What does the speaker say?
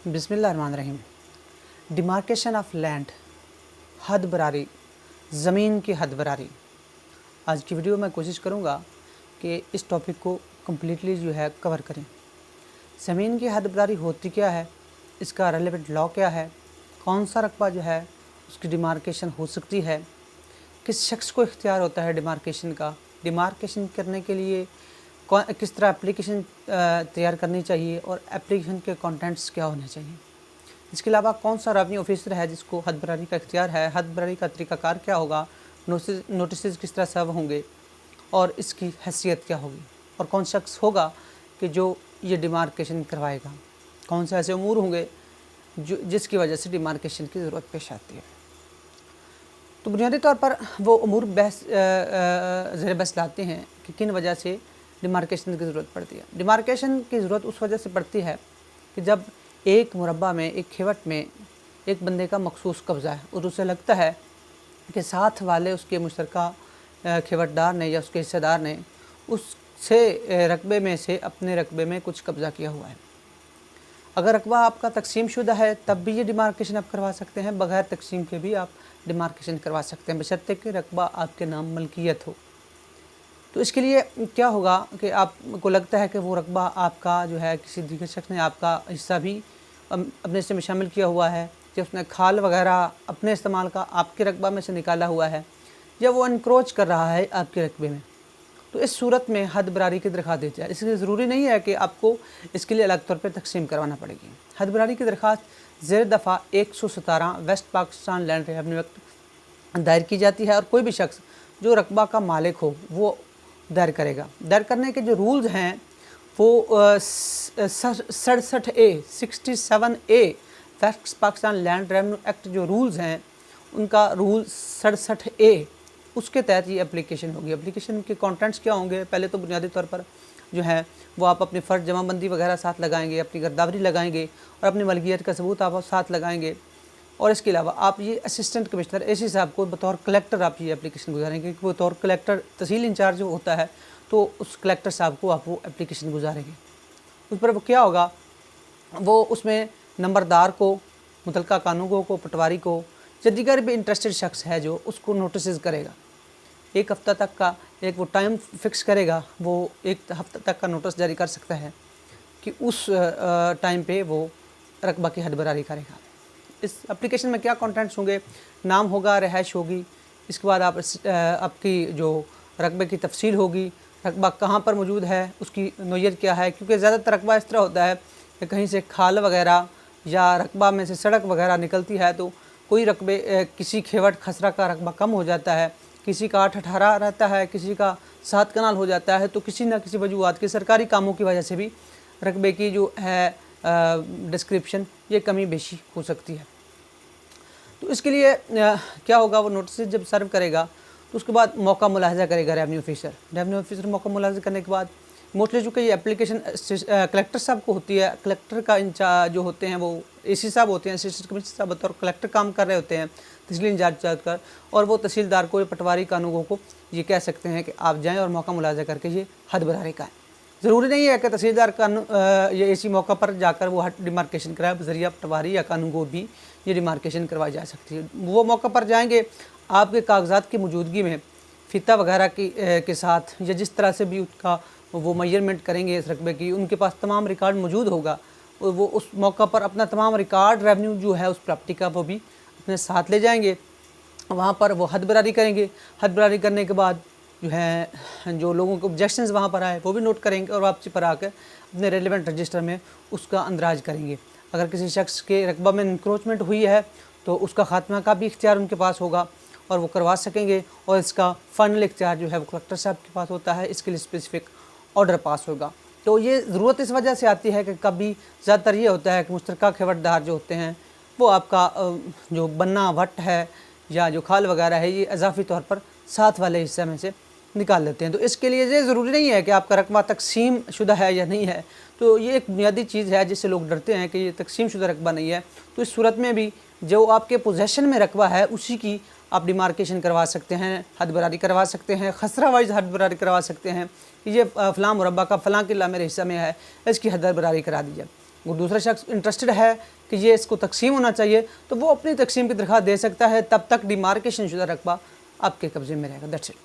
बिस्मिल्लाहिर्रहमानिर्रहीम। Demarcation of land, हद बरारी, ज़मीन की हद बरारी। आज की वीडियो में कोशिश करूँगा कि इस टॉपिक को कम्प्लीटली जो है कवर करें। ज़मीन की हद बरारी होती क्या है, इसका रेलेवेंट लॉ क्या है, कौन सा रकबा जो है उसकी डिमार्केशन हो सकती है, किस शख्स को इख्तियार होता है डिमार्केशन का, डिमार्केशन करने के लिए किस तरह एप्लीकेशन तैयार करनी चाहिए और एप्लीकेशन के कंटेंट्स क्या होने चाहिए। इसके अलावा कौन सा रेवेन्यू ऑफिसर है जिसको हद बरारी का इख्तियार है, हद बरारी का तरीक़ाकार क्या होगा, नोटिस किस तरह सर्व होंगे और इसकी हैसियत क्या होगी, और कौन शख्स होगा कि जो ये डिमार्केशन करवाएगा, कौन से ऐसे अमूर होंगे जो जिसकी वजह से डिमार्केशन की ज़रूरत पेश आती है। तो बुनियादी तौर पर वो अमूर ज़ेर बहस लाते हैं कि किन वजह से डिमार्केशन की ज़रूरत पड़ती है। डिमार्केशन की ज़रूरत उस वजह से पड़ती है कि जब एक मुरब्बा में, एक खेवट में एक बंदे का मखसूस कब्ज़ा है और उसे लगता है कि साथ वाले उसके मुश्तरका खेवटदार ने या उसके हिस्सेदार ने उससे रकबे में से अपने रकबे में कुछ कब्ज़ा किया हुआ है। अगर रकबा आपका तकसीम शुदा है तब भी ये डिमार्केशन आप करवा सकते हैं, बग़ैर तकसीम के भी आप डिमार्केशन करवा सकते हैं, बशर्ते कि रकबा आपके नाम मलकियत हो। तो इसके लिए क्या होगा कि आपको लगता है कि वो रकबा आपका जो है किसी दीगर शख्स ने आपका हिस्सा भी अपने हिस्से में शामिल किया हुआ है, या उसने खाल वगैरह अपने इस्तेमाल का आपके रकबा में से निकाला हुआ है, या वो इनक्रोच कर रहा है आपके रकबे में, तो इस सूरत में हद बरारी की दरख्वास्त दी जाए। इसलिए ज़रूरी नहीं है कि आपको इसके लिए अलग तौर पर तकसीम करवाना पड़ेगी। हद बरारी की दरख्वास्त ज़ेर दफ़ा 117 West Pakistan Land Revenue Act दायर की जाती है और कोई भी शख्स जो रकबा का मालिक हो वो दायर करेगा। दायर करने के जो रूल्स हैं वो 67A West Pakistan Land Revenue Act जो रूल्स हैं उनका रूल 67A, उसके तहत ये एप्लीकेशन होगी। एप्लीकेशन के कंटेंट्स क्या होंगे, पहले तो बुनियादी तौर पर जो है वो आप अपनी फ़र्ज जमाबंदी वगैरह साथ लगाएंगे, अपनी गिरदावरी लगाएंगे और अपनी मलकियत का सबूत आप साथ लगाएंगे। और इसके अलावा आप ये असिस्टेंट कमिश्नर एसी साहब को बतौर कलेक्टर आप ये एप्लीकेशन गुजारेंगे, क्योंकि बतौर कलेक्टर तहसील इंचार्ज जो होता है तो उस कलेक्टर साहब को आप वो एप्लीकेशन गुजारेंगे। उस पर वो क्या होगा, वो उसमें नंबरदार को, मुतलका कानूनगो को, पटवारी को, या दीगर भी इंटरेस्टेड शख्स है जो उसको नोटिस करेगा। एक हफ़्ता तक का एक वो टाइम फिक्स करेगा, वो एक हफ़्ता तक का नोटिस जारी कर सकता है कि उस टाइम पे वो रकबा की हद बरारी करेगा। इस एप्लीकेशन में क्या कंटेंट्स होंगे, नाम होगा, रिहाइश होगी, इसके बाद आपकी जो रकबे की तफसील होगी, रकबा कहाँ पर मौजूद है, उसकी नोयत क्या है, क्योंकि ज़्यादातर रकबा इस तरह होता है कि कहीं से खाल वगैरह या रकबा में से सड़क वगैरह निकलती है, तो कोई रकबे किसी खेवट खसरा का रकबा कम हो जाता है, किसी का 8-18 रहता है, किसी का 7 कनाल हो जाता है, तो किसी न किसी वजूहात के सरकारी कामों की वजह से भी रकबे की जो है डिस्क्रिप्शन ये कमी बेशी हो सकती है। तो इसके लिए क्या होगा, वो नोटिस जब सर्व करेगा तो उसके बाद मौका मुलाहजा करेगा रेवेन्यू ऑफिसर। मौका मुलाहजा करने के बाद मोस्टली चूँकि ये एप्लीकेशन कलेक्टर साहब को होती है, कलेक्टर का इंचार्ज जो होते हैं वो एसी साहब होते हैं, असिस्टेंट कमिश्नर साहब बतौर कलेक्टर काम कर रहे होते हैं तहसील इंचार्ज कर, और वो तहसीलदार को या पटवारी कानूनगो को ये कह सकते हैं कि आप जाएँ और मौका मुलाहजा करके ये हद बरारी का है। ज़रूरी नहीं है कि तहसीलदार ये इसी मौका पर जाकर वो हद डिमार्केशन कराए, बज़रिया पटवारी या कानूनगो भी ये डिमार्केशन करवाई जा सकती है। वो मौका पर जाएंगे, आपके कागजात की मौजूदगी में फ़ीता वगैरह के साथ या जिस तरह से भी उसका वो मेजरमेंट करेंगे इस रकबे की, उनके पास तमाम रिकॉर्ड मौजूद होगा। वो उस मौका पर अपना तमाम रिकॉर्ड रेवेन्यू जो है उस प्रॉपर्टी का वो भी अपने साथ ले जाएंगे, वहाँ पर वो हद बरारी करेंगे। हद बरारी करने के बाद जो है जो लोगों के ऑब्जेक्शंस वहाँ पर आए वो भी नोट करेंगे और वापसी पर आकर अपने रेलिवेंट रजिस्टर में उसका अंदराज करेंगे। अगर किसी शख्स के रकबा में इंक्रोचमेंट हुई है तो उसका खात्मा का भी इख्तियार उनके पास होगा और वो करवा सकेंगे, और इसका फ़ाइनल इख्तियार जो है वो कलेक्टर साहब के पास होता है, इसके लिए स्पेसिफिक ऑर्डर पास होगा। तो ये ज़रूरत इस वजह से आती है कि कभी ज़्यादातर ये होता है कि मुश्तरका खेवटदार जो होते हैं वो आपका जो बन्ना वट है या जो खाल वगैरह है ये इजाफी तौर पर साथ वाले हिस्से में से निकाल लेते हैं। तो इसके लिए ये ज़रूरी नहीं है कि आपका रकबा तकसीम शुदा है या नहीं है, तो ये एक बुनियादी चीज़ है जिससे लोग डरते हैं कि ये तकसीम शुदा रकबा नहीं है। तो इस सूरत में भी जो आपके पोजेशन में रकबा है उसी की आप डिमार्केशन करवा सकते हैं, हद बरारी करवा सकते हैं, खसरा वाइज हद बरारी करवा सकते हैं कि ये फ़लाँ मुरब्बा का फ़लाँ किला मेरे हिस्सा में है, इसकी हद बरारी करा दी जाए। वो दूसरा शख्स इंटरेस्टेड है कि ये इसको तकसीम होना चाहिए, तो वो अपनी तकसीम की दरख्वास्त दे सकता है। तब तक डिमार्केशन शुदा रकबा आपके कब्ज़े में रहेगा। That's it.